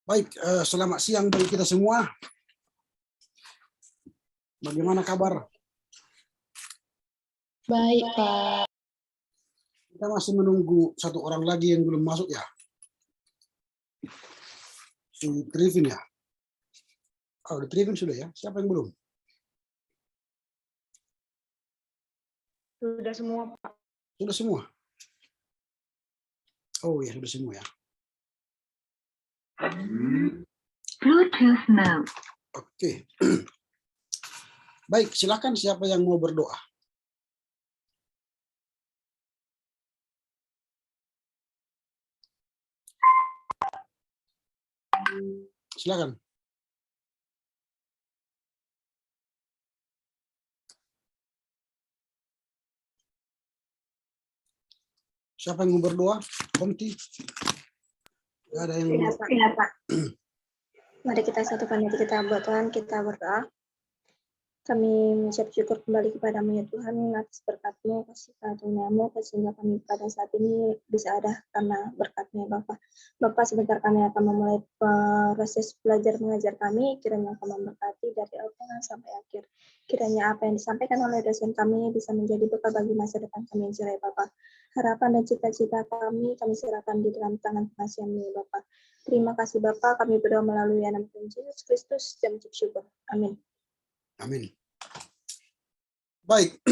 Baik, selamat siang bagi kita semua. Bagaimana kabar? Baik, Pak. Kita masih menunggu satu orang lagi yang belum masuk ya. Si Trivin ya. Oh, di Trivin sudah ya. Siapa yang belum? Sudah semua, Pak. Sudah semua. Oh ya, sudah semua ya. Bluetooth mode. Oke. Baik, silakan siapa yang mau berdoa. Silakan. Siapa yang mau berdoa? Komti? Tidak ada yang mau. Iya, Pak. Mari kita satukan hati kita buat Tuhan, kita berdoa. Kami mengucap syukur kembali kepadamu ya Tuhan atas berkat-Mu, kasih karunia-Mu, sehingga kami pada saat ini bisa ada karena berkat-Mu ya Bapak. Bapak, sebentar kami akan memulai proses belajar mengajar kami, kiranya Kau memberkati dari awal sampai akhir. Kiranya apa yang disampaikan oleh dosen kami bisa menjadi bekal bagi masa depan kami yang cerah Bapak. Harapan dan cita-cita kami serahkan di dalam tangan pengasihan-Mu ya Bapak. Terima kasih Bapak, kami berdoa melalui nama Tuhan Yesus Kristus dan mengucap syukur. Amin. Amin. Baik,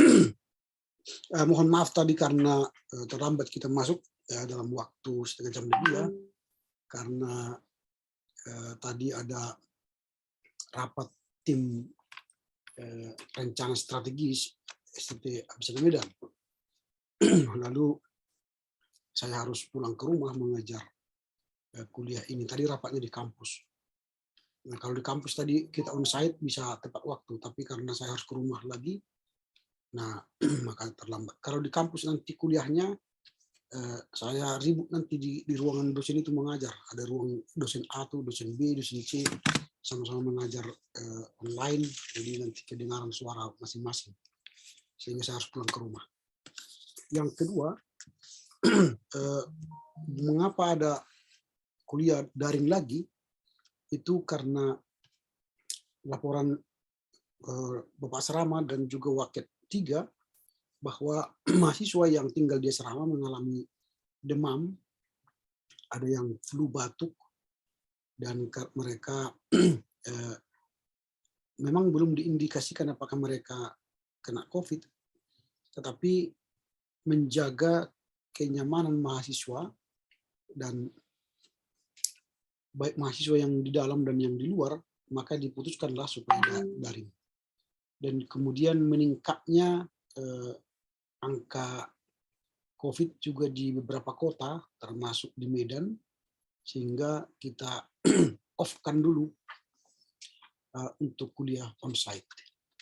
mohon maaf tadi karena terlambat kita masuk ya, dalam waktu setengah jam lebih ya, karena tadi ada rapat tim rencana strategis STT Abisana Medan. Lalu saya harus pulang ke rumah mengajar kuliah ini. Tadi rapatnya di kampus. Nah, kalau di kampus tadi kita onsite bisa tepat waktu, tapi karena saya harus ke rumah lagi, nah maka terlambat. Kalau di kampus nanti kuliahnya, saya ribut nanti di ruangan dosen itu mengajar. Ada ruang dosen A tuh, dosen B, dosen C, sama-sama mengajar online, jadi nanti kedengaran suara masing-masing. Sehingga saya harus pulang ke rumah. Yang kedua, mengapa ada kuliah daring lagi? Itu karena laporan Bapak Asrama dan juga Waket 3 bahwa mahasiswa yang tinggal di asrama mengalami demam, ada yang flu batuk, dan mereka memang belum diindikasikan apakah mereka kena COVID, tetapi menjaga kenyamanan mahasiswa dan baik mahasiswa yang di dalam dan yang di luar, maka diputuskanlah supaya daring. Dan kemudian meningkatnya angka COVID juga di beberapa kota, termasuk di Medan, sehingga kita off-kan dulu untuk kuliah onsite.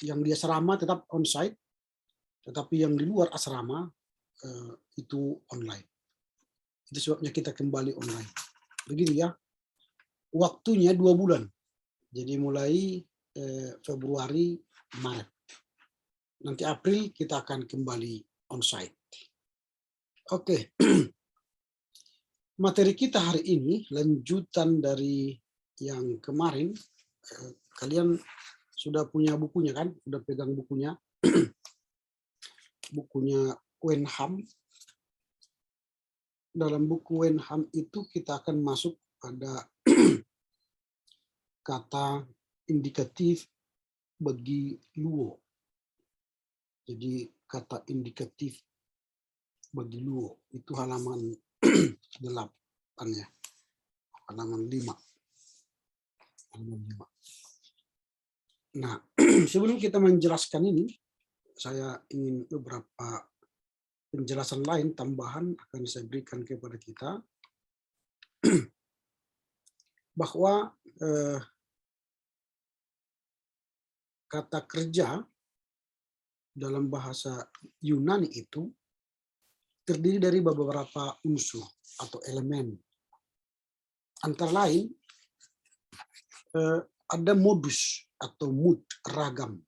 Yang di asrama tetap onsite, tetapi yang di luar asrama itu online. Itu sebabnya kita kembali online. Begini ya, waktunya 2 bulan. Jadi mulai Februari, Maret. Nanti April kita akan kembali onsite. Oke. Materi kita hari ini lanjutan dari yang kemarin. Kalian sudah punya bukunya kan? Sudah pegang bukunya? Bukunya Wenham. Dalam buku Wenham itu kita akan masuk pada kata indikatif bagi luo. Jadi kata indikatif bagi luo itu halaman 8 ya. Halaman 5. Halaman 5. Nah, sebelum kita menjelaskan ini, saya ingin beberapa penjelasan lain tambahan akan saya berikan kepada kita bahwa kata kerja dalam bahasa Yunani itu terdiri dari beberapa unsur atau elemen. Antara lain ada modus atau mood, ragam.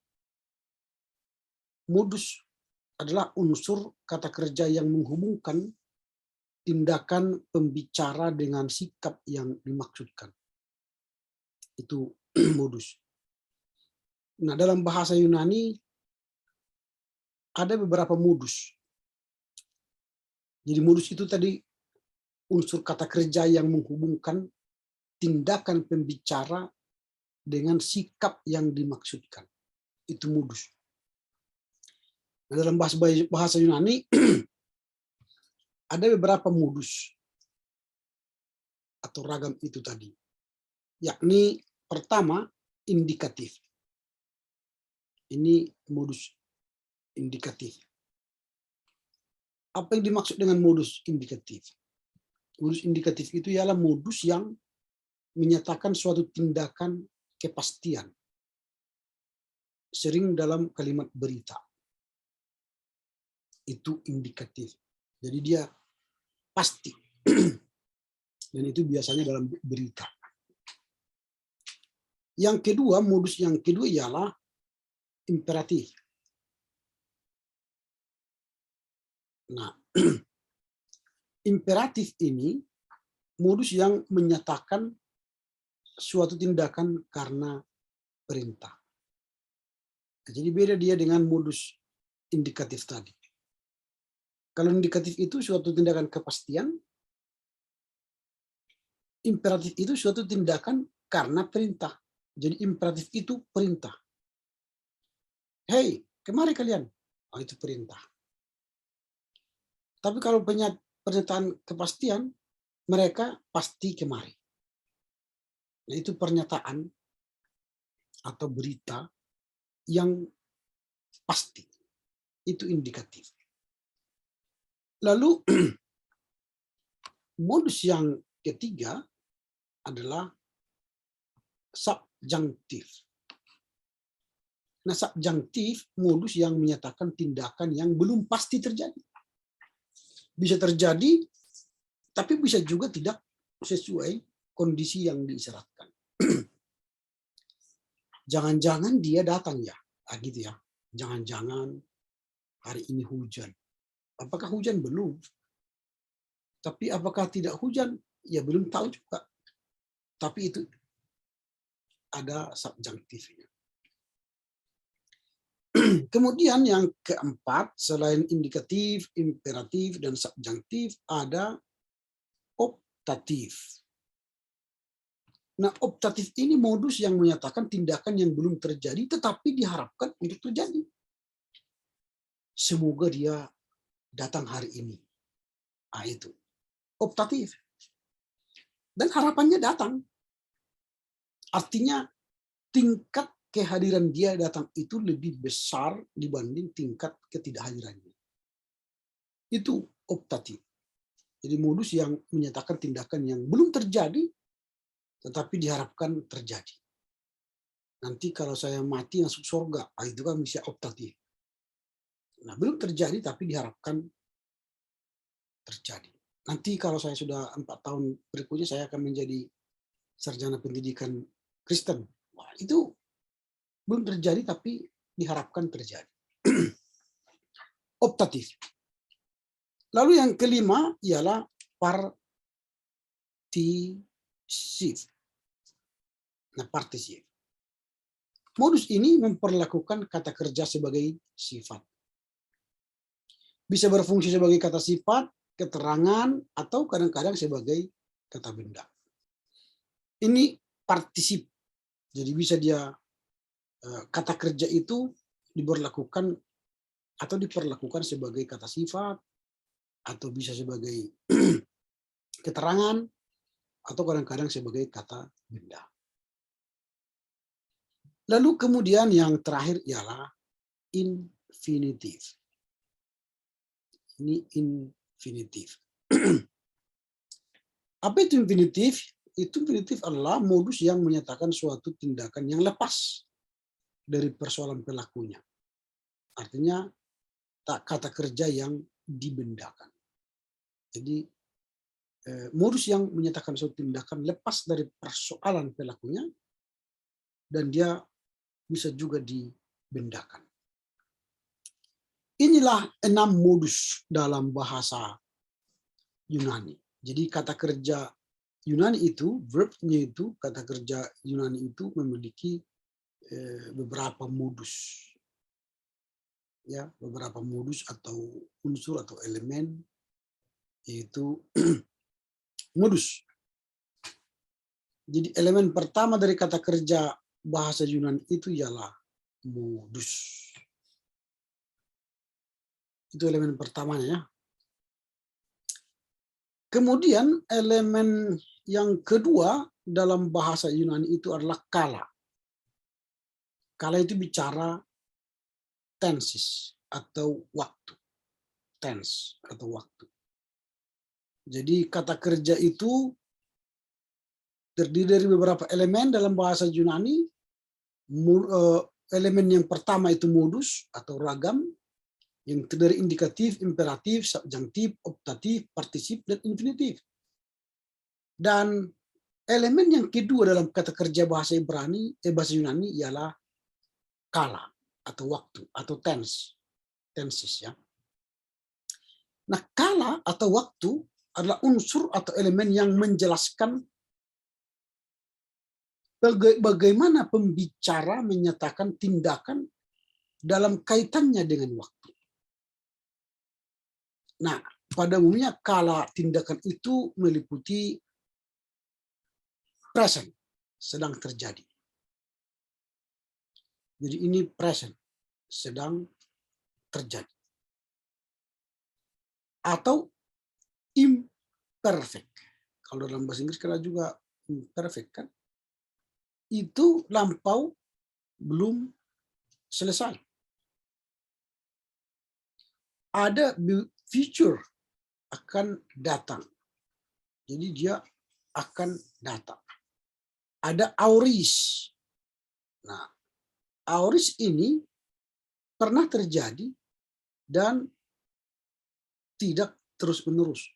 Modus adalah unsur kata kerja yang menghubungkan tindakan pembicara dengan sikap yang dimaksudkan. Itu modus. Nah, dalam bahasa Yunani ada beberapa modus. Jadi modus itu tadi unsur kata kerja yang menghubungkan tindakan pembicara dengan sikap yang dimaksudkan. Itu modus. Nah, dalam bahasa Yunani ada beberapa modus atau ragam itu tadi. Yakni pertama, indikatif. Ini modus indikatif. Apa yang dimaksud dengan modus indikatif? Modus indikatif itu ialah modus yang menyatakan suatu tindakan kepastian. Sering dalam kalimat berita. Itu indikatif. Jadi dia pasti. Dan itu biasanya dalam berita. Yang kedua, modus yang kedua ialah imperatif. Nah, imperatif ini modus yang menyatakan suatu tindakan karena perintah. Nah, jadi beda dia dengan modus indikatif tadi. Kalau indikatif itu suatu tindakan kepastian, imperatif itu suatu tindakan karena perintah. Jadi imperatif itu perintah. Hei, kemari kalian. Oh, itu perintah. Tapi kalau pernyataan kepastian, mereka pasti kemari. Nah, itu pernyataan atau berita yang pasti. Itu indikatif. Lalu modus yang ketiga adalah subjunktif. Nah, subjunktif modus yang menyatakan tindakan yang belum pasti terjadi. Bisa terjadi, tapi bisa juga tidak sesuai kondisi yang diisyaratkan. Jangan-jangan dia datang ya, gitu ya. Jangan-jangan hari ini hujan. Apakah hujan? Belum. Tapi apakah tidak hujan? Ya belum tahu juga. Tapi itu ada subjunktifnya. Kemudian yang keempat, selain indikatif, imperatif, dan subjunktif, ada optatif. Nah, optatif ini modus yang menyatakan tindakan yang belum terjadi, tetapi diharapkan untuk terjadi. Semoga dia datang hari ini. Nah, itu optatif. Dan harapannya datang. Artinya tingkat kehadiran dia datang itu lebih besar dibanding tingkat ketidakhadirannya. Itu optatif. Jadi modus yang menyatakan tindakan yang belum terjadi, tetapi diharapkan terjadi. Nanti kalau saya mati masuk surga, itu kan bisa optatif. Nah, belum terjadi tapi diharapkan terjadi. Nanti kalau saya sudah 4 tahun berikutnya saya akan menjadi sarjana pendidikan Kristen. Wah, itu belum terjadi tapi diharapkan terjadi. Optatif. Lalu yang kelima ialah partisip. Nah, partisip. Modus ini memperlakukan kata kerja sebagai sifat. Bisa berfungsi sebagai kata sifat, keterangan, atau kadang-kadang sebagai kata benda. Ini partisip. Jadi bisa dia kata kerja itu diberlakukan atau diperlakukan sebagai kata sifat, atau bisa sebagai keterangan, atau kadang-kadang sebagai kata benda. Lalu kemudian yang terakhir ialah infinitif. Ini infinitif. Apa itu infinitif? Itu infinitif adalah modus yang menyatakan suatu tindakan yang lepas dari persoalan pelakunya. Artinya kata kerja yang dibendakan. Jadi modus yang menyatakan suatu tindakan lepas dari persoalan pelakunya dan dia bisa juga dibendakan. Inilah 6 modus dalam bahasa Yunani. Jadi kata kerja Yunani itu, verb-nya itu, kata kerja Yunani itu memiliki beberapa modus. Ya, beberapa modus atau unsur atau elemen, yaitu modus. Jadi elemen pertama dari kata kerja bahasa Yunani itu ialah modus. Itu elemen pertamanya ya. Kemudian elemen yang kedua dalam bahasa Yunani itu adalah kala. Kala itu bicara tenses atau waktu. Tense atau waktu. Jadi kata kerja itu terdiri dari beberapa elemen dalam bahasa Yunani. Elemen yang pertama itu modus atau ragam, yang terdiri indikatif, imperatif, subjunktif, optatif, partisip, dan infinitif. Dan elemen yang kedua dalam kata kerja bahasa bahasa Yunani ialah kala atau waktu atau tenses ya. Nah, kala atau waktu adalah unsur atau elemen yang menjelaskan bagaimana pembicara menyatakan tindakan dalam kaitannya dengan waktu. Nah, pada umumnya kala tindakan itu meliputi present, sedang terjadi. Jadi ini present, sedang terjadi. Atau imperfect. Kalau dalam bahasa Inggris kan juga imperfect kan. Itu lampau, belum selesai. Ada future, akan datang. Jadi dia akan datang. Ada auris. Nah, auris ini pernah terjadi dan tidak terus-menerus.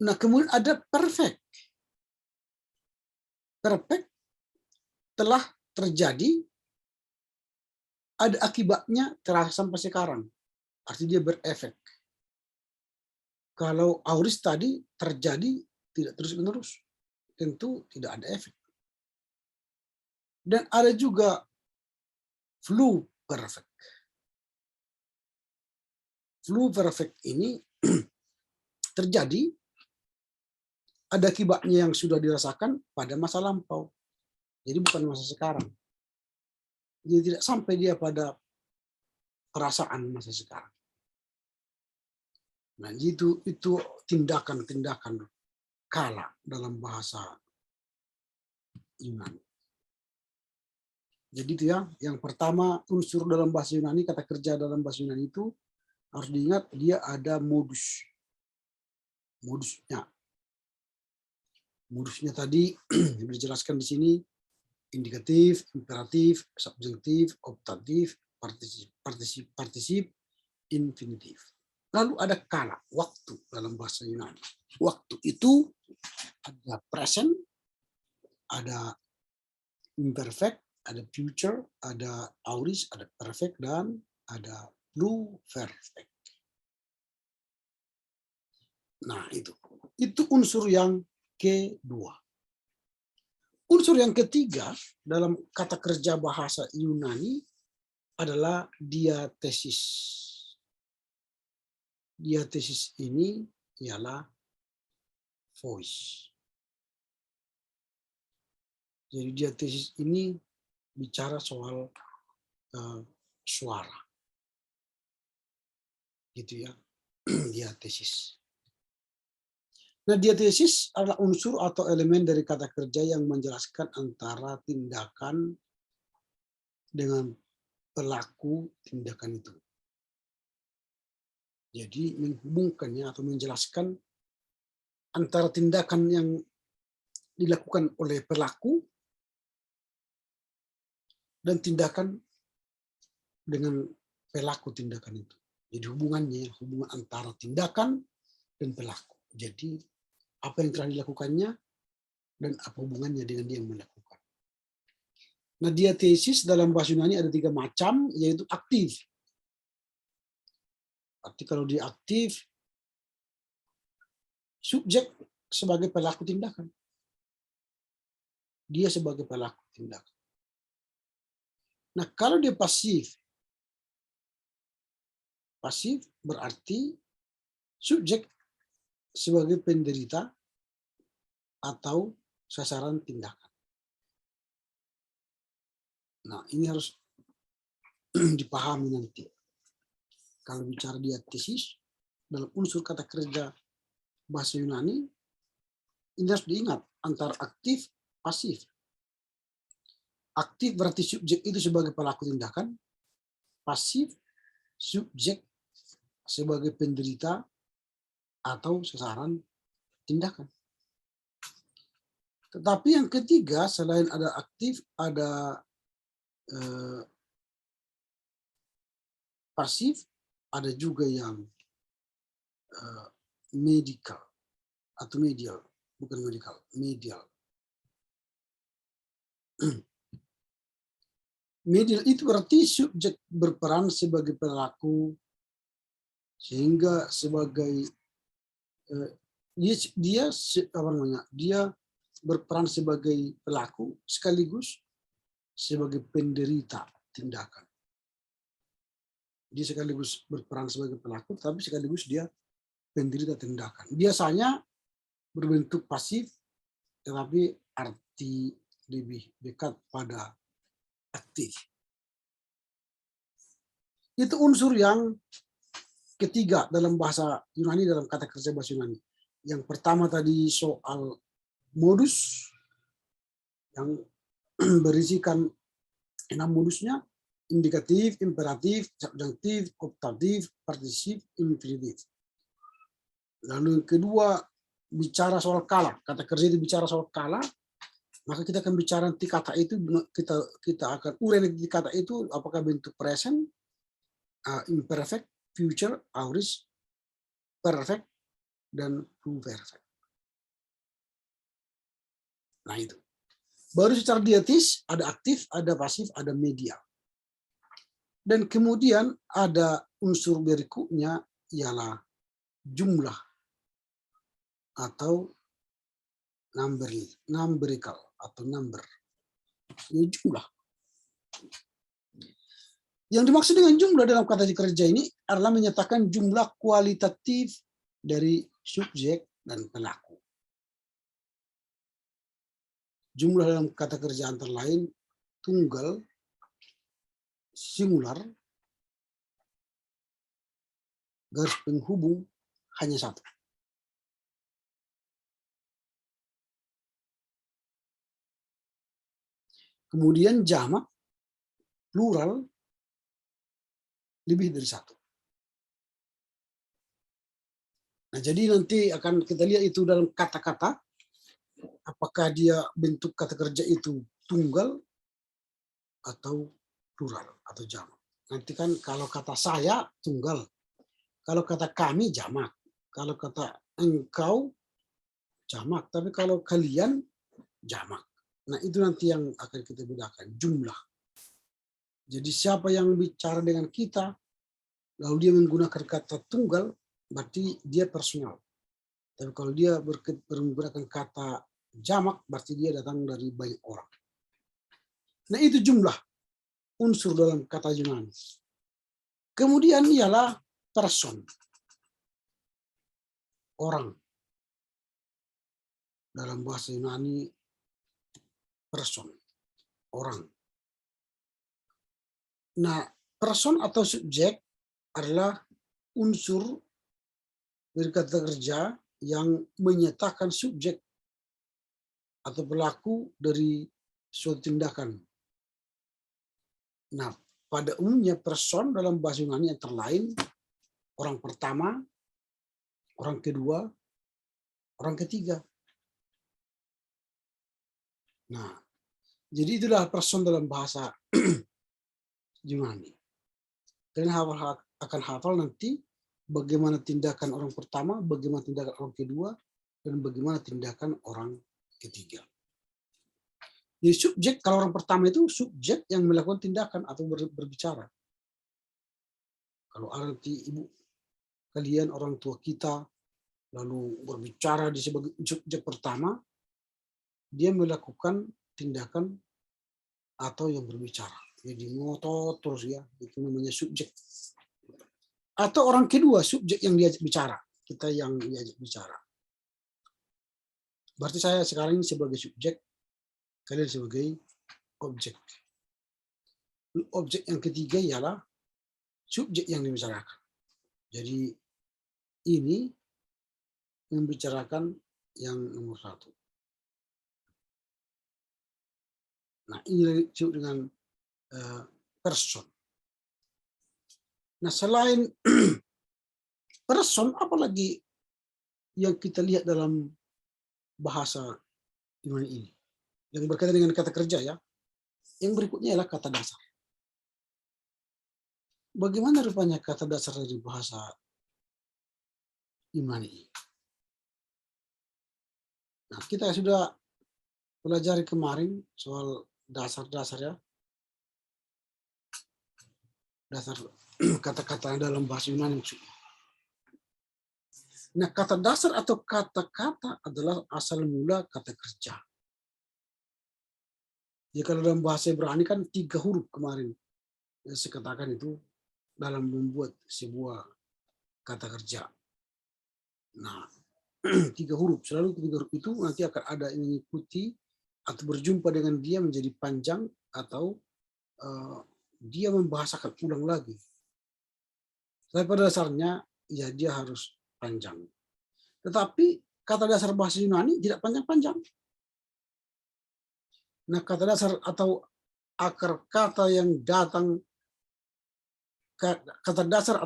Nah, kemudian ada perfect. Perfect telah terjadi, ada akibatnya terasa sampai sekarang. Artinya dia berefek. Kalau auris tadi terjadi tidak terus-menerus, tentu tidak ada efek. Dan ada juga flu perfect. Flu perfect ini terjadi, ada akibatnya yang sudah dirasakan pada masa lampau. Jadi bukan masa sekarang. Jadi tidak sampai dia pada perasaan masa sekarang. Nah, itu tindakan-tindakan kala dalam bahasa Yunani. Jadi itu ya, yang pertama unsur dalam bahasa Yunani, kata kerja dalam bahasa Yunani itu harus diingat dia ada modus. Modusnya. Modusnya tadi dijelaskan di sini indikatif, imperatif, subjunktif, optatif, partisip, infinitif. Lalu ada kala, waktu dalam bahasa Yunani. Waktu itu ada present, ada imperfect, ada future, ada auris, ada perfect, dan ada pluperfect. Nah, itu unsur yang kedua. Unsur yang ketiga dalam kata kerja bahasa Yunani adalah diatesis. Diatesis ini ialah voice. Jadi diatesis ini bicara soal suara. Gitu ya. Diatesis. Nah, diatesis adalah unsur atau elemen dari kata kerja yang menjelaskan antara tindakan dengan pelaku tindakan itu. Jadi menghubungkannya atau menjelaskan antara tindakan yang dilakukan oleh pelaku dan tindakan dengan pelaku tindakan itu. Jadi hubungan antara tindakan dan pelaku. Jadi apa yang telah dilakukannya dan apa hubungannya dengan dia yang melakukan. Nah, diatesis dalam bahasa Yunani ada 3 macam, yaitu aktif. Arti kalau dia aktif, subjek sebagai pelaku tindakan. Dia sebagai pelaku tindakan. Nah, kalau dia pasif berarti subjek sebagai penderita atau sasaran tindakan. Nah, ini harus dipahami nanti. Kalau bicara diatesis, dalam unsur kata kerja bahasa Yunani, ini harus diingat antara aktif, pasif. Aktif berarti subjek itu sebagai pelaku tindakan, pasif subjek sebagai penderita atau sasaran tindakan. Tetapi yang ketiga, selain ada aktif, ada pasif, ada juga yang medical atau medial, bukan medical, medial. Medial itu berarti subjek berperan sebagai pelaku, sehingga sebagai dia berperan sebagai pelaku sekaligus sebagai penderita tindakan. Dia sekaligus berperan sebagai pelaku, tapi sekaligus dia penderita tindakan. Biasanya berbentuk pasif, tetapi arti lebih dekat pada aktif. Itu unsur yang ketiga dalam bahasa Yunani, dalam kata kerja bahasa Yunani. Yang pertama tadi soal modus, yang berisikan 6 modusnya: indikatif, imperatif, subjunktif, optatif, partisip, infinitif. Lalu yang kedua bicara soal kala. Kata kerja itu bicara soal kala, maka kita akan bicara nanti kata itu, kita akan urai nanti kata itu apakah bentuk present, imperfect, future, aorist, perfect, dan pluperfect. Nah itu. Baru secara diatis ada aktif, ada pasif, ada medial. Dan kemudian ada unsur berikutnya ialah jumlah atau numerical atau number. Ini jumlah. Yang dimaksud dengan jumlah dalam kata kerja ini adalah menyatakan jumlah kualitatif dari subjek dan pelaku. Jumlah dalam kata kerja antara lain tunggal, singular, garis penghubung hanya satu. Kemudian jamak, plural, lebih dari satu. Nah, jadi nanti akan kita lihat itu dalam kata-kata, apakah dia bentuk kata kerja itu tunggal atau plural atau jamak. Nanti kan kalau kata saya tunggal, kalau kata kami jamak, kalau kata engkau jamak, tapi kalau kalian jamak. Nah, itu nanti yang akan kita bedakan, jumlah. Jadi siapa yang bicara dengan kita, lalu dia menggunakan kata tunggal, berarti dia personal. Tapi kalau dia menggunakan kata jamak, berarti dia datang dari banyak orang. Nah, itu jumlah unsur dalam kata Yunani. Kemudian ialah person, orang. Dalam bahasa Yunani, person, orang. Nah, person atau subjek adalah unsur dari kata kerja yang menyatakan subjek atau pelaku dari suatu tindakan. Nah, pada umumnya person dalam bahasa Yunani antara lain orang pertama, orang kedua, orang ketiga. Nah, jadi itulah person dalam bahasa Yunani. Kalian akan hafal nanti bagaimana tindakan orang pertama, bagaimana tindakan orang kedua, dan bagaimana tindakan orang ketiga. Jadi subjek, kalau orang pertama itu subjek yang melakukan tindakan atau berbicara. Kalau nanti ibu kalian, orang tua kita, lalu berbicara di sebagai subjek pertama, dia melakukan tindakan atau yang berbicara. Jadi ngotot terus ya, itu namanya subjek. Atau orang kedua, subjek yang diajak bicara, kita yang diajak bicara. Berarti saya sekarang ini sebagai subjek, kalian sebagai objek. Objek yang ketiga ialah subjek yang dibicarakan. Jadi ini membicarakan yang nomor satu. Nah, ini disebut dengan person. Nah, selain person, apalagi yang kita lihat dalam bahasa Yunani ini, yang berkaitan dengan kata kerja ya. Yang berikutnya adalah kata dasar. Bagaimana rupanya kata dasar dari bahasa Yunani ini? Nah, kita sudah pelajari kemarin soal dasar-dasar ya. Dasar kata-kata dalam bahasa Yunani maksudnya. Nah, kata dasar atau kata-kata adalah asal mula kata kerja. Ya, kalau dalam bahasa Ibrani kan 3 huruf kemarin saya katakan itu dalam membuat sebuah kata kerja. Nah, 3 huruf, selalu 3 huruf itu nanti akan ada yang mengikuti atau berjumpa dengan dia menjadi panjang atau dia membahasakan ulang lagi. Tapi pada dasarnya ya dia harus panjang. Tetapi kata dasar bahasa Yunani tidak panjang-panjang. Nah, kata dasar atau akar kata yang datang, kata dasar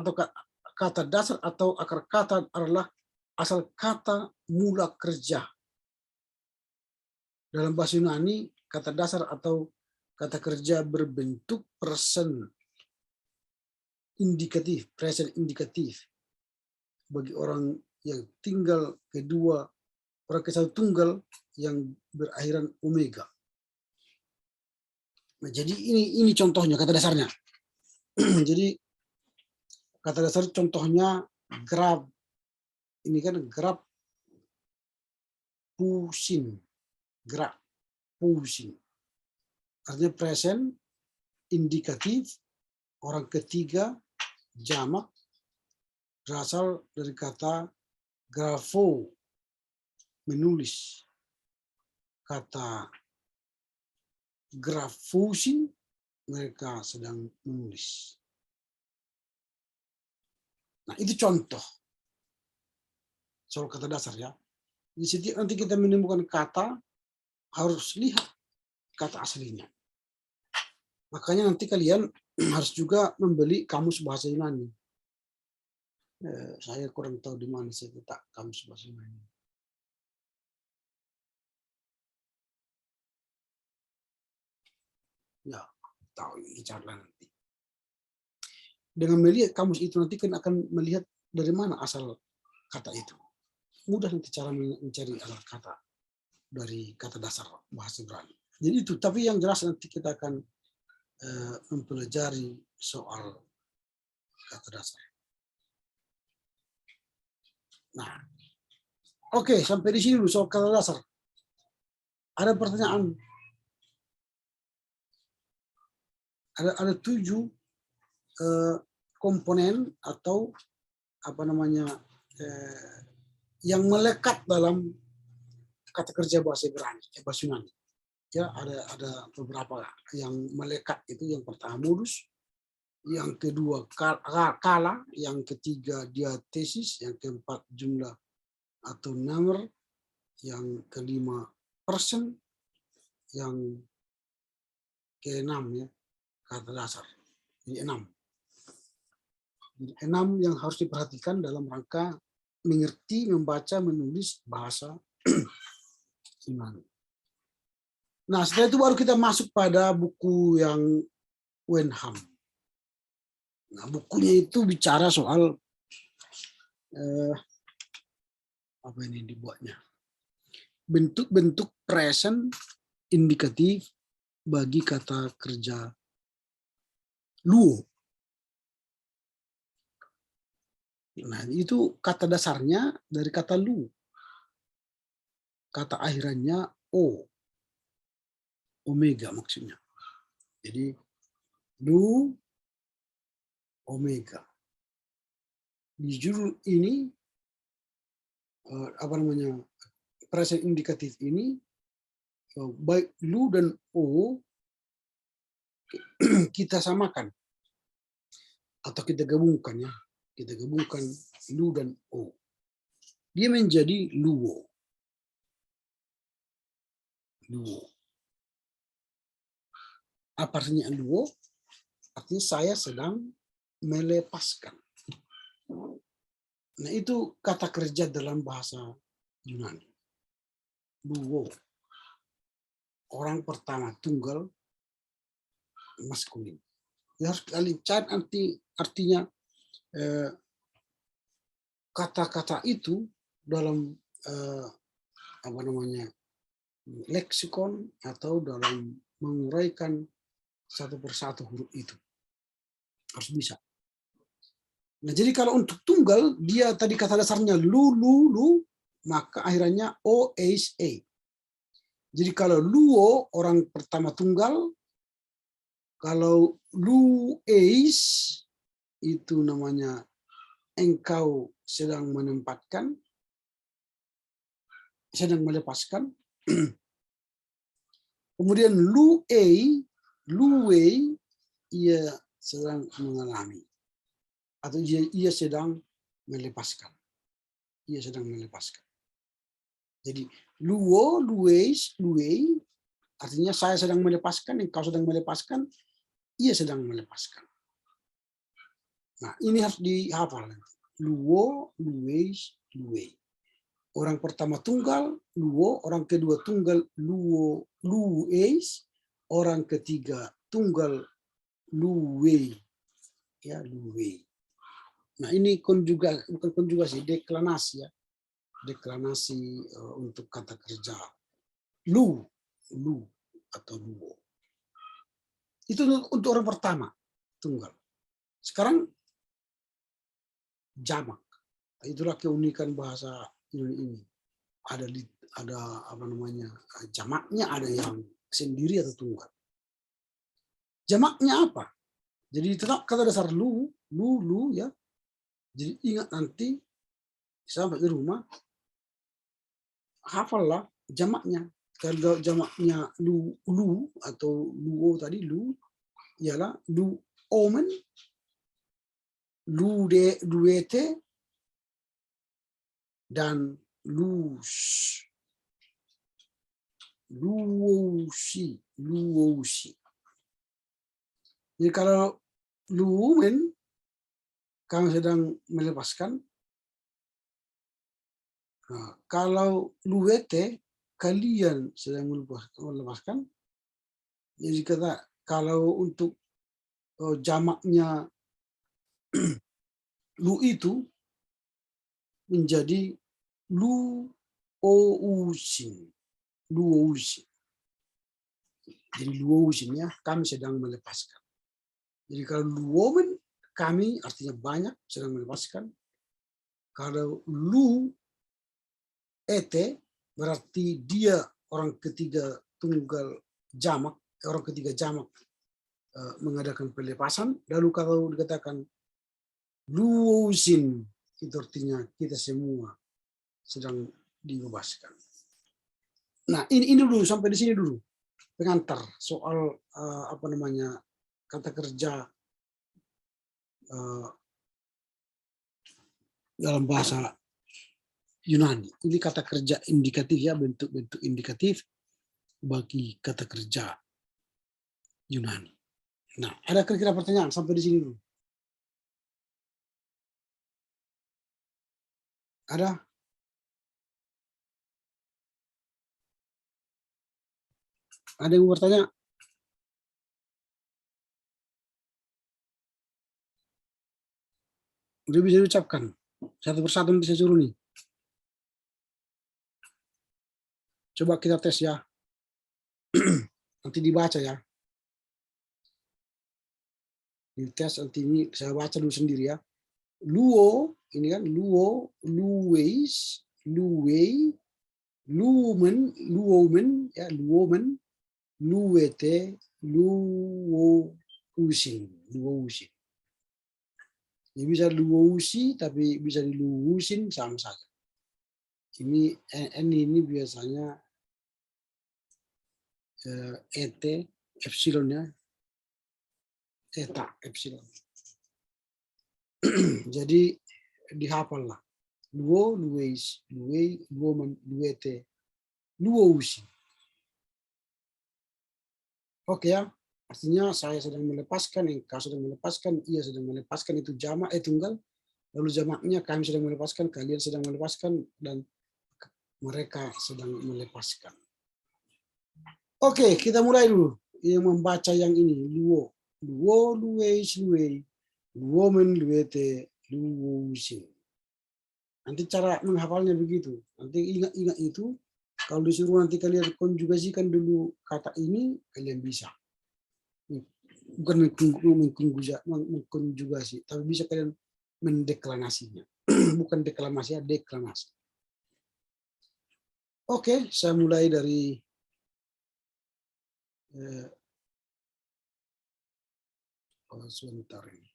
atau akar kata adalah asal kata mula kerja. Dalam bahasa Yunani, kata dasar atau kata kerja berbentuk present indikatif bagi orang yang tinggal kedua, orang kesatu tunggal yang berakhiran omega. Nah, jadi ini contohnya kata dasarnya. Jadi kata dasar contohnya grab. Ini kan grab pusing. Grab pusing. Artinya present indikatif orang ketiga jamak berasal dari kata grafo menulis. Kata grafusin mereka sedang menulis. Nah, itu contoh soal kata dasar ya. Di setiap nanti kita menemukan kata harus lihat kata aslinya. Makanya nanti kalian harus juga membeli kamus bahasa Yunani. Saya kurang tahu di mana saya letak kamus bahasa Yunani. Ya, tahu ini cara nanti. Dengan melihat kamus itu nanti kan akan melihat dari mana asal kata itu. Mudah nanti cara mencari asal kata dari kata dasar bahasa Ibrani. Jadi itu, tapi yang jelas nanti kita akan mempelajari soal kata dasar. Nah, oke, sampai di sini dulu soal kata dasar. Ada pertanyaan? Ada 7 komponen atau apa namanya yang melekat dalam kata kerja bahasa Ibrani, bahasa Yunani. Ya, ada beberapa yang melekat itu. Yang pertama modus, yang kedua kala, yang ketiga diatesis, yang keempat jumlah atau number, yang kelima person, yang keenam ya kata dasar. Jadi 6. Jadi 6 yang harus diperhatikan dalam rangka mengerti, membaca, menulis bahasa Yunani. Nah, setelah itu baru kita masuk pada buku yang Wenham. Nah, bukunya itu bicara soal apa ini dibuatnya? Bentuk-bentuk present indikatif bagi kata kerja luo. Nah, itu kata dasarnya dari kata lu. Kata akhirannya O. Omega maksudnya. Jadi lu omega. Di judul ini present indikatif ini baik lu dan O kita samakan atau kita gabungkan ya. Kita gabungkan lu dan O. Dia menjadi luo. Luo. Apa artinya luo? Artinya saya sedang melepaskan. Nah, itu kata kerja dalam bahasa Yunani. Luo. Orang pertama tunggal maskulin. Ya, harus kali cari artinya kata-kata itu dalam leksikon atau dalam menguraikan satu persatu huruf itu. Harus bisa. Nah, jadi kalau untuk tunggal, dia tadi kata dasarnya lu, maka akhirannya o, ais, e. Jadi kalau luo, orang pertama tunggal, kalau lu, ais, itu namanya engkau sedang menempatkan, sedang melepaskan. Kemudian lu, luwei, ia sedang mengalami. Atau ia sedang melepaskan. Ia sedang melepaskan. Jadi luo, luweis, luwei, artinya saya sedang melepaskan, engkau sedang melepaskan, ia sedang melepaskan. Nah, ini harus dihafal. Luo, luweis, luwei. Orang pertama tunggal, luo. Orang kedua tunggal, luo, luweis. Orang ketiga tunggal, luwei. Ya, luwei. Nah, ini bukan konjugasi, deklinasi ya. Deklinasi untuk kata kerja. Lu atau luo. Itu untuk orang pertama, tunggal. Sekarang jamak. Itulah keunikan bahasa ini. Ada jamaknya, ada yang sendiri atau tunggal. Jamaknya apa? Jadi tetap kata dasar lu ya. Jadi ingat nanti sampai di rumah hafallah jamaknya. Kalau jamaknya lu atau luo tadi lu ialah lu omen, luete, dan luoshi. Jadi kalau lumen kami sedang melepaskan. Nah, kalau luete kalian sedang melepaskan. Jadi kalau untuk jamaknya lu itu menjadi luousin. Jadi luousin ya, kami sedang melepaskan. Jadi kalau luomen, kami artinya banyak sedang melepaskan. Kalau lu ete berarti dia orang ketiga tunggal jamak, orang ketiga jamak mengadakan pelepasan. Lalu kalau dikatakan luosin, itu artinya kita semua sedang dibebaskan. Nah, ini dulu sampai di sini dulu pengantar soal kata kerja dalam bahasa Yunani. Ini kata kerja indikatif ya, bentuk-bentuk indikatif bagi kata kerja Yunani. Nah, ada kira-kira pertanyaan sampai di sini dulu? Ada? Ada yang mau bertanya? Udah bisa diucapkan. Satu persatu nanti saya suruh nih. Coba kita tes ya. Nanti dibaca ya. Di tes nanti ini saya baca dulu sendiri ya. luo, ini kan luo, luweis, luwei, lumen, luomen, ya luomen, luwete, luwousin, luwousin. Ini bisa luwousi tapi bisa diluwusin sama saja. Ini ini biasanya et epsilonnya eta epsilon. Jadi dihafal lah. Luo, luweis, luwei, luomen, luwete, luwousi. Oke ya. Artinya saya sedang melepaskan, engkau sedang melepaskan, ia sedang melepaskan, itu jamak tunggal. Lalu jamaknya kami sedang melepaskan, kalian sedang melepaskan, dan mereka sedang melepaskan. Oke, kita mulai dulu. Yang membaca yang ini, luo. Luo, luweis, luwei, luomen, luwete, luwousin. Nanti cara menghafalnya begitu. Nanti ingat-ingat itu. Kalau disuruh nanti kalian konjugasikan dulu kata ini, kalian bisa. Bukan mengkonjugasi, tapi bisa kalian mendeklamasinya. Bukan deklamasi, ya deklamasi. Oke, saya mulai dari sebentar ini.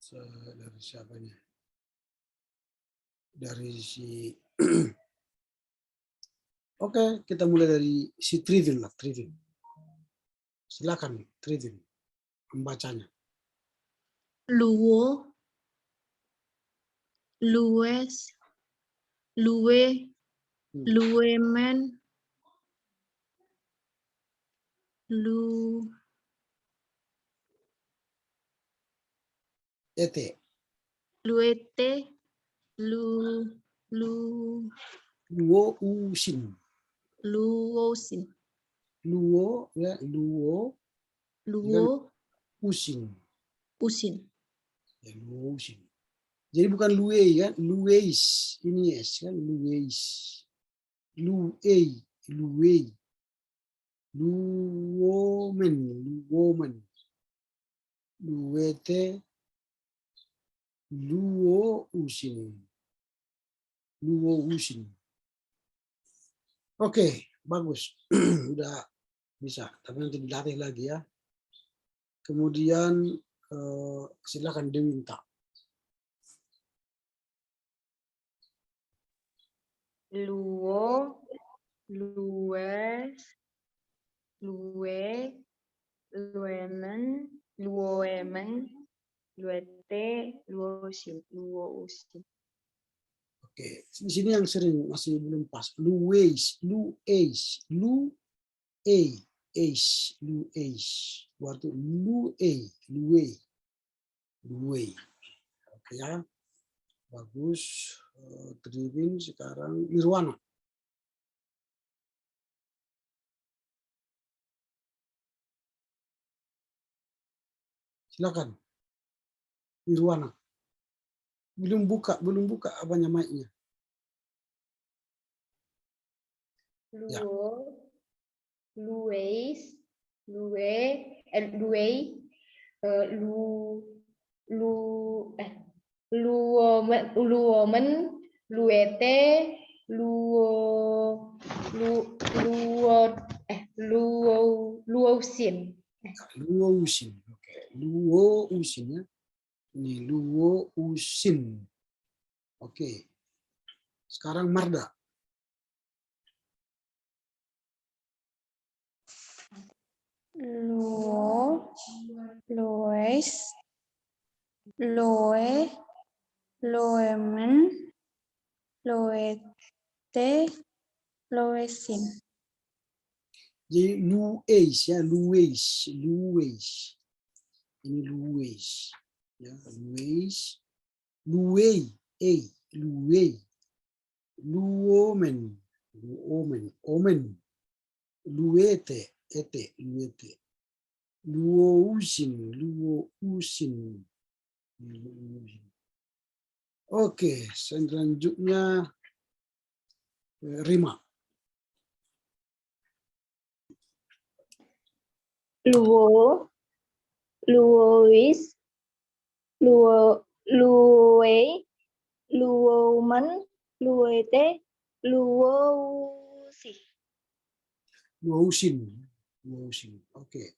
Dari siapanya? Dari si Oke, kita mulai dari si Trivin lah, Trivin. Silakan Trivin membacanya. Luo, luwes, luwe, luwemen, Ete. luete, Luwousin. luosin, Luo, ya, luo, luo, usin. usin, Ya, luwousin. Jadi bukan luwei kan, luweis. Ini es kan, luweis. Luwei, luwei. Luomen, luomen. Luwete, luwousin. Luwousin. Oke, bagus. Udah bisa, tapi nanti dilatih lagi ya. Kemudian silakan diminta. Luo, luwes, luwe, luemen, luoemen, luete, luosin, luousin. Oke, di sini yang sering masih belum pas. Luweis, lueis, luei, eis, lueis. Waktu luei, luei, luei. Oke ya, bagus. Trivin sekarang Nirwana. Silakan. Nirwana. Belum buka apanya mic-nya. Ya. Luo, luweis, luwei, luomen, luete, luousin. Luousin. Oke, luousin ya. Ini luousin. Oke. Sekarang Marda. Luo, lues, loe, loemen, loete, loesin. Jadi lueis ya, lueis, lueis. Ini lueis. Ya, lueis. Luwei, luwei. Luomen, luomen, omen. Luete, ete, luete. Luousin, luousin. Oke, selanjutnya Rima. luo, luois, luwe, luomen, luete, luosi. Luosin. Oke.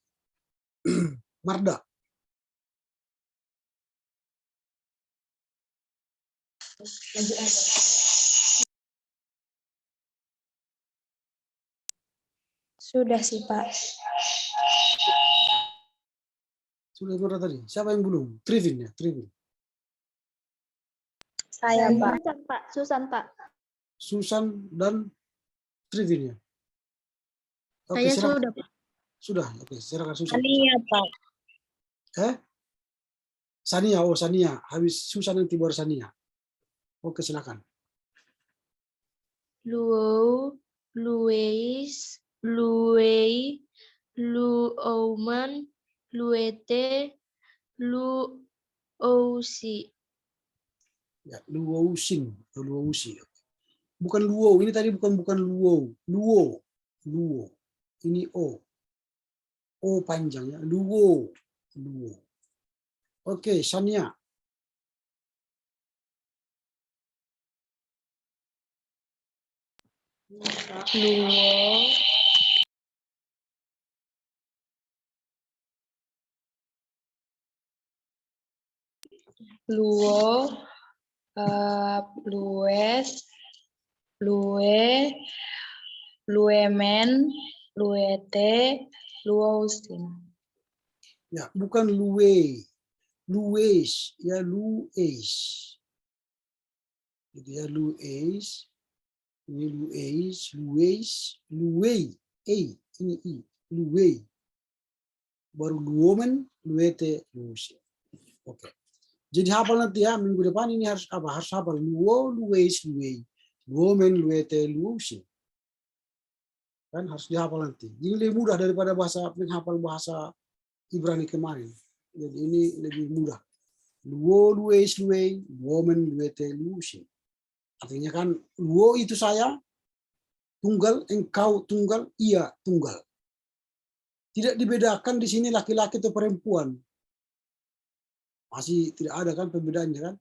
Marda. Sudah sih, Pak. Sudah Marda tadi. Siapa yang belum? Trivin ya, Trivin. Saya, Pak. Susan, Pak. Susan dan Trivin ya. Oke, Saya silakan. sudah, Pak. Sudah. Oke, silakan Susan. Pak. Sania, Sania. Habis Susan nanti baru Sania. Oke, silakan. Luo, lueis, luei, luoman, luete, luosi. Ya, luosin, luosi. Bukan luo, ini tadi bukan luo. Luo. Ini O. O panjang ya. Luo. Oke, Sania. Luo, luo, lues, lue, luemen, luete, luosin. Ya, bukan luwe. Lues, ya lues. Gitu ya, lues. Ini lues, luwei. Ini I. Luwei. Baru luomen, luete, luosin. Oke. Jadi hafal nanti ya, minggu depan ini harus apa? Harus hafal luo, lues, luwei. Luomen, luete, luosin. Kan harus dihafal nanti. Ini lebih mudah daripada menghafal bahasa Ibrani kemarin. Jadi ini lebih mudah. Luo, lues, luwei, luomen, luete, luosin. Artinya kan luo itu saya, tunggal, engkau tunggal, ia tunggal. Tidak dibedakan di sini laki-laki atau perempuan. Masih tidak ada kan perbedaannya kan.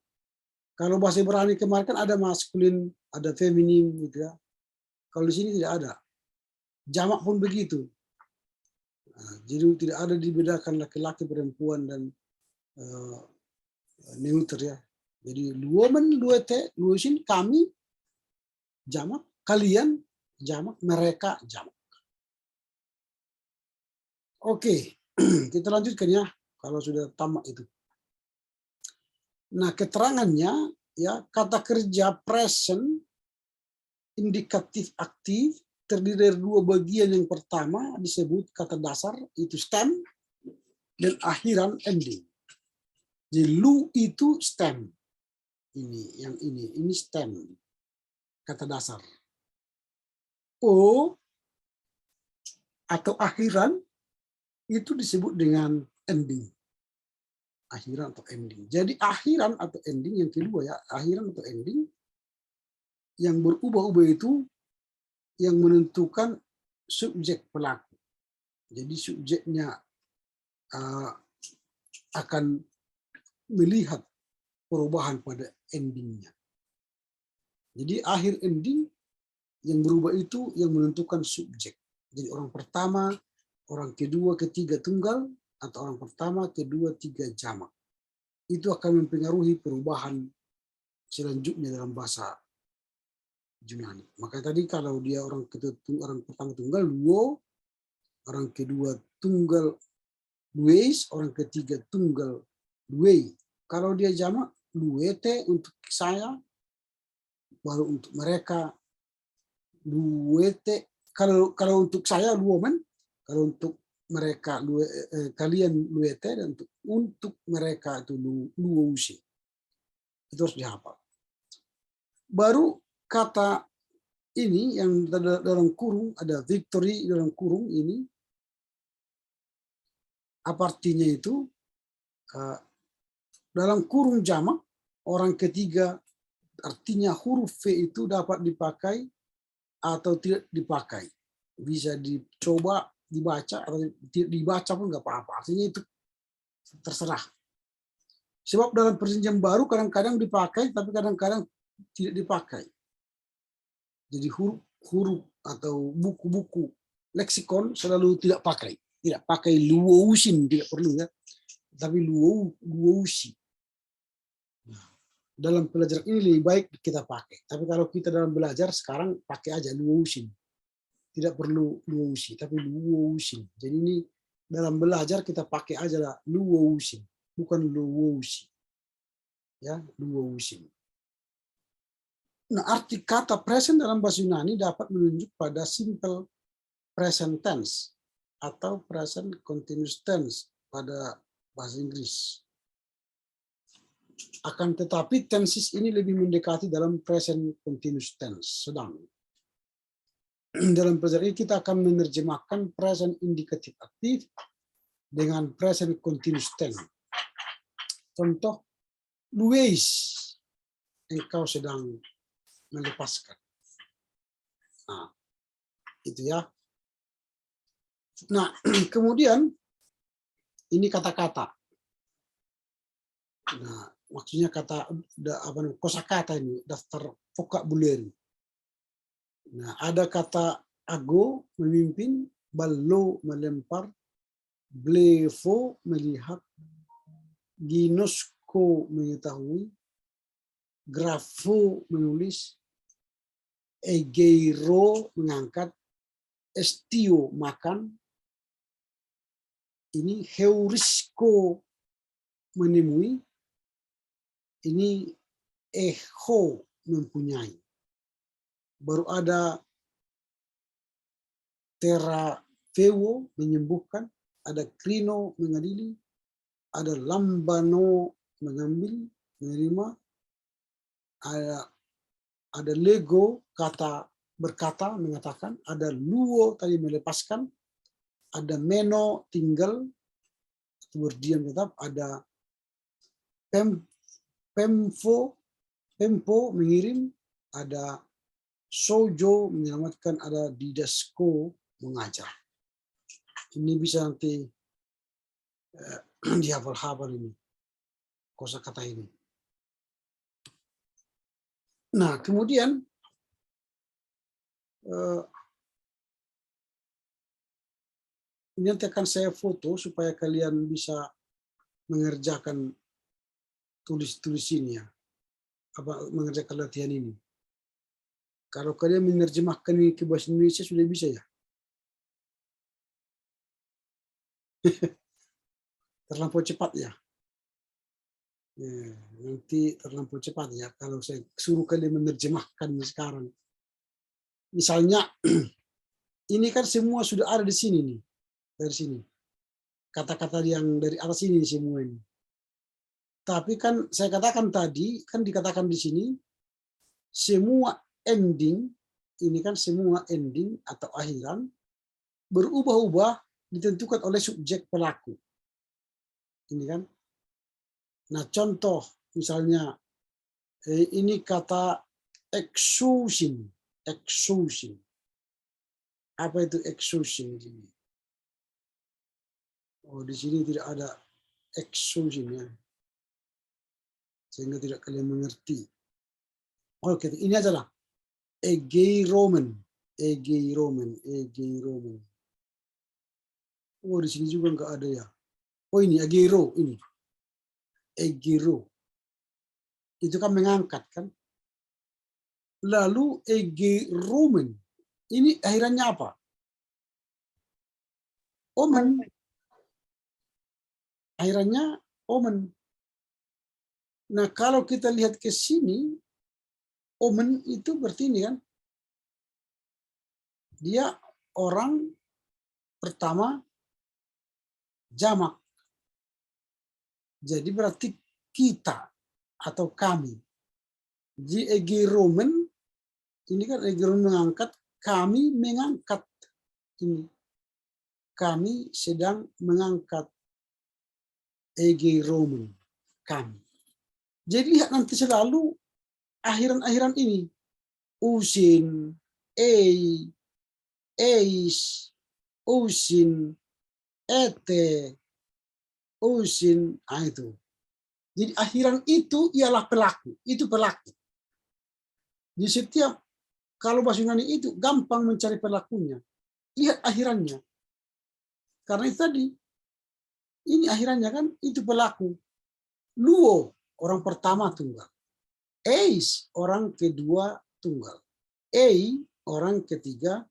Kalau bahasa Ibrani kemarin kan ada maskulin, ada feminin gitu ya. Kalau di sini tidak ada. Jamak pun begitu. Nah, jadi tidak ada dibedakan laki-laki, perempuan dan neuter ya. Jadi luomen, luete, luosin, kami jamak, kalian jamak, mereka jamak. Oke, kita lanjutkan ya kalau sudah tamat itu. Nah, keterangannya ya, kata kerja present indikatif aktif terdiri dari dua bagian. Yang pertama disebut kata dasar itu stem dan akhiran ending. Jadi lu itu stem. Ini stem. Kata dasar. O atau akhiran itu disebut dengan ending. Akhiran atau ending. Jadi akhiran atau ending yang kedua ya, akhiran atau ending yang berubah-ubah itu yang menentukan subjek pelaku. Jadi subjeknya akan melihat perubahan pada endingnya. Jadi akhir ending yang berubah itu yang menentukan subjek. Jadi orang pertama, orang kedua, ketiga tunggal, atau orang pertama, kedua, tiga jamak. Itu akan mempengaruhi perubahan selanjutnya dalam bahasa Yunani. Maka tadi kalau dia orang pertama tunggal luo, orang kedua tunggal lues, orang ketiga tunggal luwei. Kalau dia jamak luete untuk saya, baru untuk mereka luete. Kalau untuk saya luomen, kalau untuk mereka kalian luete, dan untuk mereka itu luosi. Itu harus dihafal. Baru kata ini yang dalam kurung ada victory dalam kurung ini, apa artinya itu? Dalam kurung jamak orang ketiga, artinya huruf V itu dapat dipakai atau tidak dipakai. Bisa dicoba dibaca atau tidak dibaca pun nggak apa-apa. Artinya itu terserah. Sebab dalam perjanjian baru kadang-kadang dipakai, tapi kadang-kadang tidak dipakai. Jadi huruf atau buku-buku leksikon selalu tidak pakai. Tidak pakai luousin, tidak perlu ya. Tapi luousi. Dalam pelajaran ini lebih baik kita pakai. Tapi kalau kita dalam belajar sekarang pakai aja luousin. Tidak perlu luousi, tapi luousin. Jadi ini dalam belajar kita pakai aja lah luousin, bukan luousi. Ya, luousin. Nah, arti kata present dalam bahasa Yunani dapat menunjuk pada simple present tense atau present continuous tense pada bahasa Inggris. Akan tetapi tenses ini lebih mendekati dalam present continuous tense, sedang. Dalam pelajaran ini kita akan menerjemahkan present indikatif aktif dengan present continuous tense. Contoh, Luis, engkau sedang melepaskan. Nah, itu ya. Nah, kemudian ini kata-kata. Nah, maksudnya kosakata ini, daftar vocabulary. Nah, ada kata ago memimpin, ballo melempar, blefo melihat, ginosko mengetahui, grafo menulis, egeiro mengangkat, estio makan, ini heurisko menemui, ini eho mempunyai. Baru ada terafewo menyembuhkan, ada krino mengadili, ada lambano mengambil, menerima, ada lego kata berkata mengatakan, ada luo tadi melepaskan, ada meno tinggal berdiam tetap, ada pempo mengirim, ada sojo menyelamatkan, ada didasko mengajar. Ini bisa nanti dihafal-hafal ini kosakata ini. Nah, kemudian ini nanti akan saya foto supaya kalian bisa mengerjakan tulis ini ya, mengerjakan latihan ini. Kalau kalian menerjemahkan ini ke bahasa Indonesia sudah bisa ya. Terlampau cepat ya. Nanti terlampau cepat ya kalau saya suruh kalian menerjemahkan sekarang. Misalnya ini kan semua sudah ada di sini nih, dari sini. Kata-kata yang dari atas ini semua ini. Tapi kan saya katakan tadi, kan dikatakan di sini semua ending, ini kan semua ending atau akhiran berubah-ubah ditentukan oleh subjek pelaku. Ini kan. Nah, contoh misalnya ini kata exhaustion. Exhaustion. Apa itu exhaustion? Oh, di sini tidak ada exhaustion ya. Sehingga tidak kalian mengerti. Oke, ini adalah egeiromen. Egeiromen. Egeiromen. Oh, di sini juga enggak ada ya. Oh, ini egeiro ini. Egeiro. Itu kan mengangkat kan. Lalu egeiromen. Ini akhirannya apa? Omen. Akhirannya omen. Nah, kalau kita lihat ke sini, omen itu berarti ini kan. Dia orang pertama jamak. Jadi berarti kita atau kami. Di egeiromen, ini kan egeiromen mengangkat, kami mengangkat. Ini. Kami sedang mengangkat egeiromen. Kami. Jadi lihat nanti selalu akhiran-akhiran ini. Usin, eis, usin, ete, usin, itu. Jadi akhiran itu ialah pelaku, itu pelaku. Di setiap kalau bahasa Yunani itu gampang mencari pelakunya. Lihat akhirannya. Karena itu tadi, ini akhirannya kan itu pelaku. Luo, orang pertama tunggal. Eis, orang kedua tunggal. Ei, orang ketiga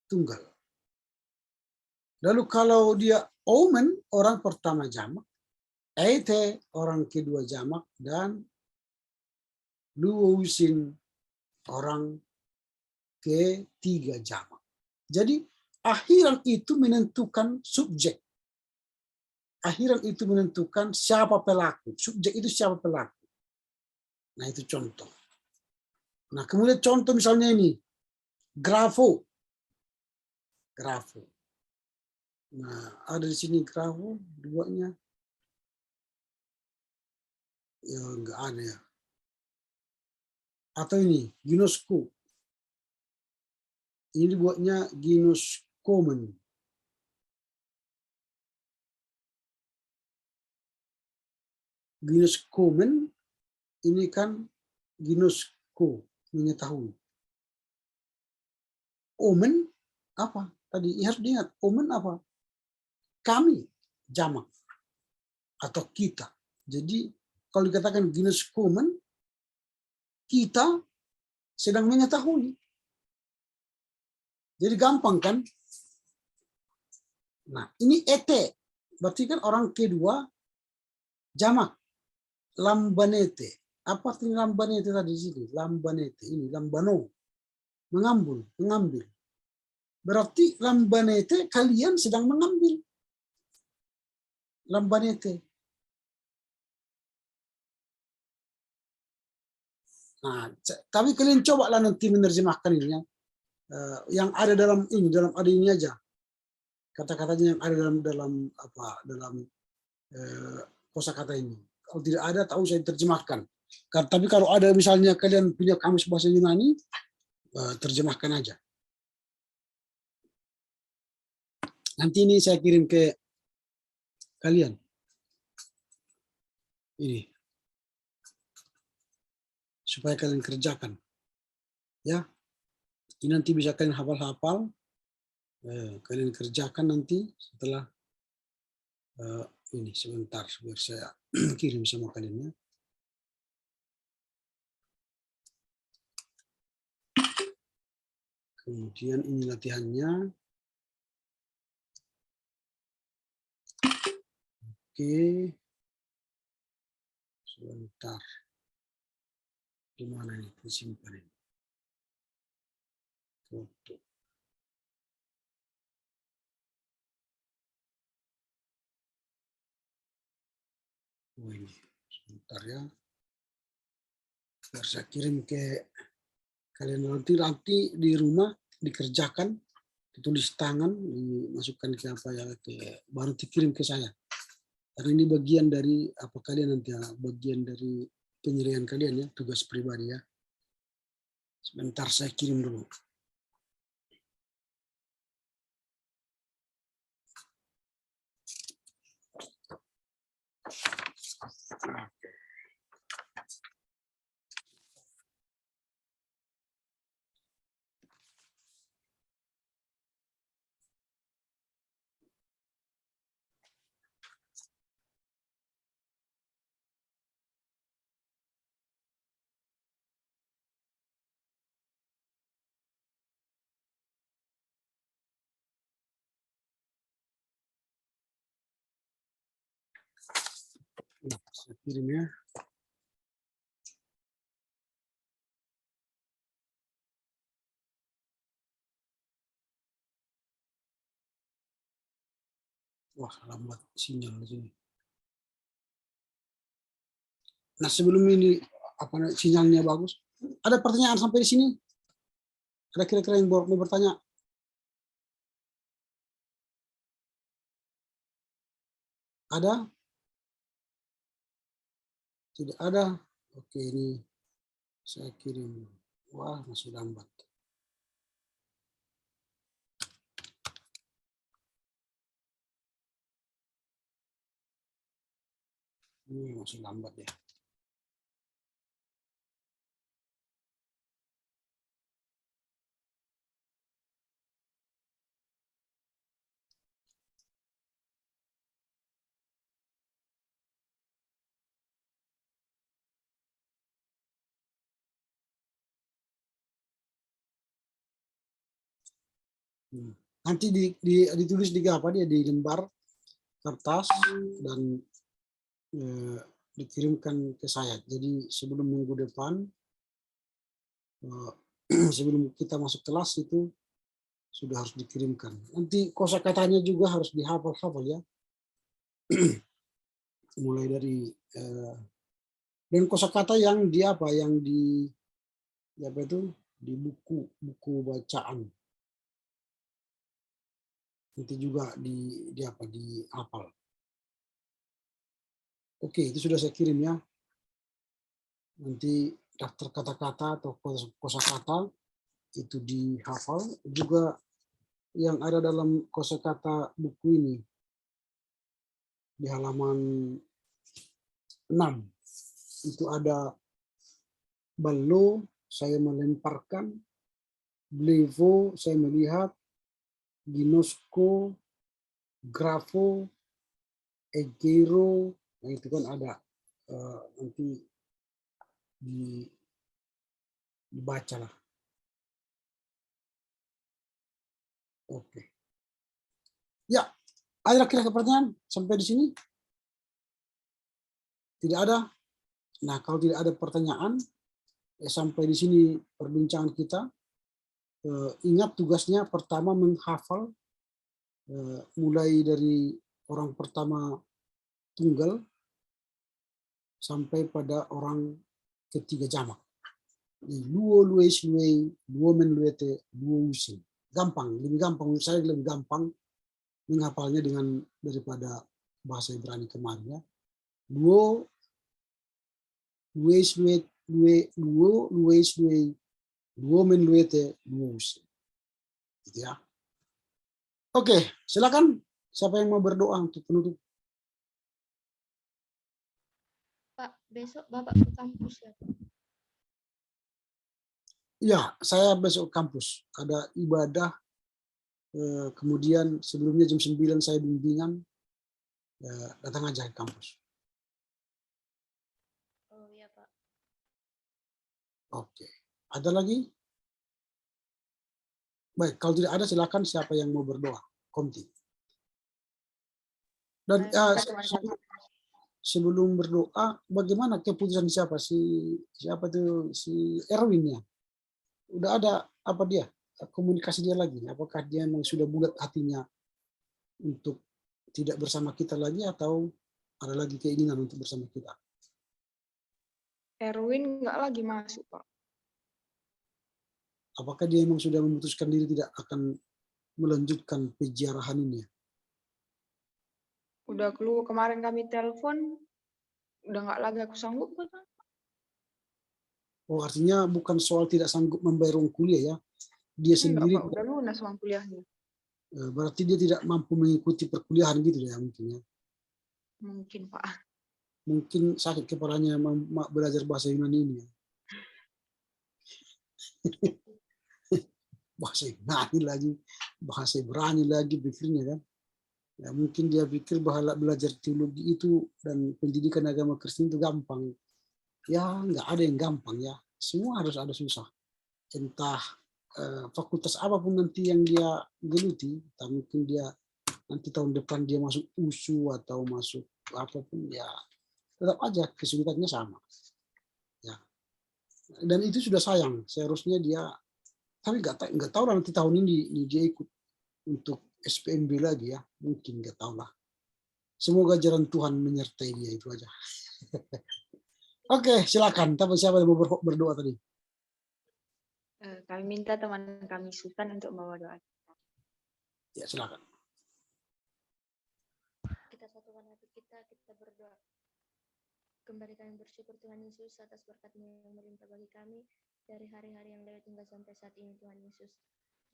tunggal. Lalu kalau dia omen, orang pertama jamak. Eite, orang kedua jamak. Dan luosin, orang ketiga jamak. Jadi akhiran itu menentukan subjek. Akhiran itu menentukan siapa pelaku. Subjek itu siapa pelaku. Nah itu contoh. Nah kemudian contoh misalnya ini. Grafo. Grafo. Nah ada di sini grafo. Duanya. Ya enggak ada ya. Atau ini. Ginosko. Ini dibuatnya ginoskomen. Ginoskomen ini kan ginosko, mengetahui. Omen apa? Tadi harus diingat, omen apa? Kami, jamak. Atau kita. Jadi kalau dikatakan ginoskomen, kita sedang mengetahui. Jadi gampang kan? Nah ini ete. Berarti kan orang kedua jamak. Lambanete. Apa artinya lambanete tadi di sini? Lambanete ini lambano. Mengambil. Berarti lambanete kalian sedang mengambil. Lambanete. Nah, tapi kalian cobalah nanti menerjemahkan ini ya. Yang ada dalam ini, dalam ada ini aja. Kata-katanya yang ada dalam kosakata ini. Kalau tidak ada, tahu saya terjemahkan. Tapi kalau ada misalnya kalian punya kamus bahasa Yunani, terjemahkan aja. Nanti ini saya kirim ke kalian. Ini. Supaya kalian kerjakan. Ya. Ini nanti bisa kalian hafal-hafal. Kalian kerjakan nanti setelah ini sebentar biar saya kirim sama kalian ya. Kemudian ini latihannya. Oke. Sebentar. Di mana ini? Disimpan ini. Foto. Oh ini. Sebentar ya. Biar saya kirim ke kalian nanti di rumah dikerjakan, ditulis tangan, dimasukkan ke apa ya, baru dikirim ke saya. Karena ini bagian dari apa kalian nanti ya, bagian dari penyelesaian kalian ya, tugas pribadi ya. Sebentar saya kirim dulu. Saya kirim ya. Wah, lambat sinyal di sini. Nah, sebelum ini apa sinyalnya bagus? Ada pertanyaan sampai di sini? Ada kira-kira yang mau bertanya? Ada? Tidak ada? Oke, ini saya kirim. Wah, masih lambat. Ini masih lambat ya. Nanti ditulis di apa dia di lembar kertas dan dikirimkan ke saya. Jadi sebelum minggu depan, sebelum kita masuk kelas itu sudah harus dikirimkan. Nanti kosakatanya juga harus dihafal-hafal ya. Mulai dari dan kosakata yang di apa yang di apa itu di buku bacaan. Nanti juga di apa di hafal. Oke, itu sudah saya kirim ya. Nanti daftar kata-kata atau kosakata itu dihafal, juga yang ada dalam kosakata buku ini di halaman 6 itu ada ballo, saya melemparkan, blevo, saya melihat, ginosko, grafo, egero, nah itu kan ada nanti dibaca lah. Oke. Ya, ada kira-kira pertanyaan sampai di sini? Tidak ada. Nah, kalau tidak ada pertanyaan, sampai di sini perbincangan kita. Ingat tugasnya pertama menghafal, mulai dari orang pertama tunggal sampai pada orang ketiga jamak. Luo, lues, luei, luomen, luete, luousin. Gampang, lebih gampang. Menurut saya lebih gampang menghafalnya daripada bahasa Ibrani kemarin ya. Luo, lues, luet, luo, lues, luei, luomen, luete, luousin. Gitu ya. Oke, silakan. Siapa yang mau berdoa untuk penutup? Pak, besok Bapak ke kampus ya, Pak? Ya, saya besok kampus. Ada ibadah. Kemudian sebelumnya jam 9 saya bimbingan. Datang aja ke kampus. Oh iya, Pak. Oke. Ada lagi? Baik, kalau tidak ada silakan siapa yang mau berdoa. Komti. Dan sebelum berdoa, bagaimana keputusan siapa tuh si Erwin ya? Udah ada apa dia? Komunikasi dia lagi. Apakah dia memang sudah bulat hatinya untuk tidak bersama kita lagi atau ada lagi keinginan untuk bersama kita? Erwin nggak lagi masuk, Pak. Apakah dia memang sudah memutuskan diri tidak akan melanjutkan peziarahan ini? Udah keluar kemarin kami telepon, udah nggak lagi aku sanggup, Pak. Oh, artinya bukan soal tidak sanggup membayar uang kuliah ya. Dia Enggak, sendiri Pak, udah lunas uang kuliahnya. berarti dia tidak mampu mengikuti perkuliahan gitu ya mungkin ya. Mungkin, Pak. Mungkin sakit kepalanya belajar bahasa Yunani ini. Bahasa Yunani lagi, bahasa Ibrani lagi pikirnya kan. Ya, mungkin dia pikir bahwa belajar teologi itu dan pendidikan agama Kristen itu gampang. Ya, nggak ada yang gampang ya. Semua harus ada susah. Entah fakultas apapun nanti yang dia geluti, entah mungkin dia nanti tahun depan dia masuk USU atau masuk apapun ya, tetap aja kesulitannya sama. Ya. Dan itu sudah sayang. Seharusnya dia, tapi nggak tahu nanti tahun ini dia ikut untuk SPMB lagi ya, mungkin nggak tahu lah. Semoga jalan Tuhan menyertai dia, itu aja. Oke, silakan. Tapi siapa yang mau berdoa tadi? Kami minta teman kami Sultan untuk membawa doa. Ya, silakan. Kita satukan hati kita berdoa. Kembali kami bersyukur Tuhan Yesus atas berkat-Mu yang melimpah bagi kami dari hari-hari yang lewat hingga sampai saat ini Tuhan Yesus.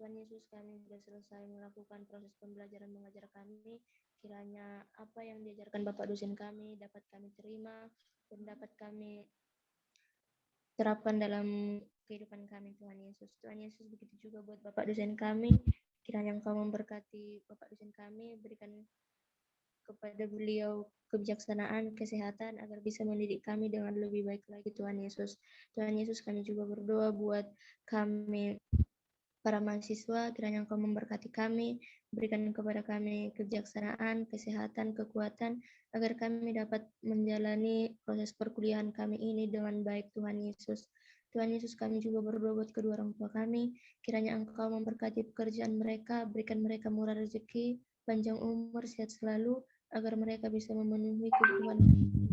Tuhan Yesus, kami sudah selesai melakukan proses pembelajaran mengajar kami. Kiranya apa yang diajarkan Bapak dosen kami dapat kami terima dan dapat kami terapkan dalam kehidupan kami, Tuhan Yesus. Tuhan Yesus, begitu juga buat Bapak dosen kami. Kiranya Engkau memberkati Bapak dosen kami, berikan kepada beliau kebijaksanaan, kesehatan, agar bisa mendidik kami dengan lebih baik lagi, Tuhan Yesus. Tuhan Yesus, kami juga berdoa buat kami para mahasiswa, kiranya Engkau memberkati kami, berikan kepada kami kebijaksanaan, kesehatan, kekuatan, agar kami dapat menjalani proses perkuliahan kami ini dengan baik, Tuhan Yesus. Tuhan Yesus, kami juga berdoa buat kedua orang tua kami, kiranya Engkau memberkati pekerjaan mereka, berikan mereka murah rezeki, panjang umur, sehat selalu, agar mereka bisa memenuhi kebutuhan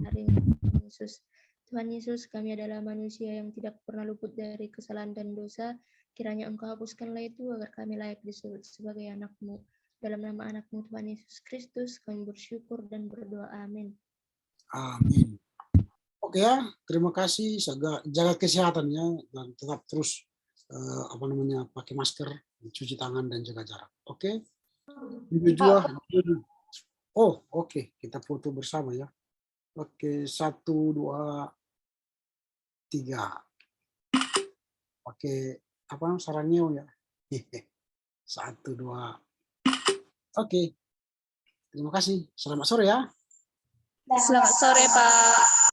hari ini, Tuhan Yesus. Tuhan Yesus, kami adalah manusia yang tidak pernah luput dari kesalahan dan dosa. Kiranya Engkau hapuskanlah itu agar kami layak disebut sebagai anak-Mu. Dalam nama anak-Mu Tuhan Yesus Kristus, kami bersyukur dan berdoa. Amin. Amin. Oke ya, terima kasih. Jaga kesehatan ya, dan tetap terus pakai masker, cuci tangan dan jaga jarak. Oke. Oh, oke. Kita foto bersama ya. Oke, 1, 2, 3. Oke. Apa sarannya ya? 1, 2. Oke. Terima kasih. Selamat sore ya. Selamat sore, Pak.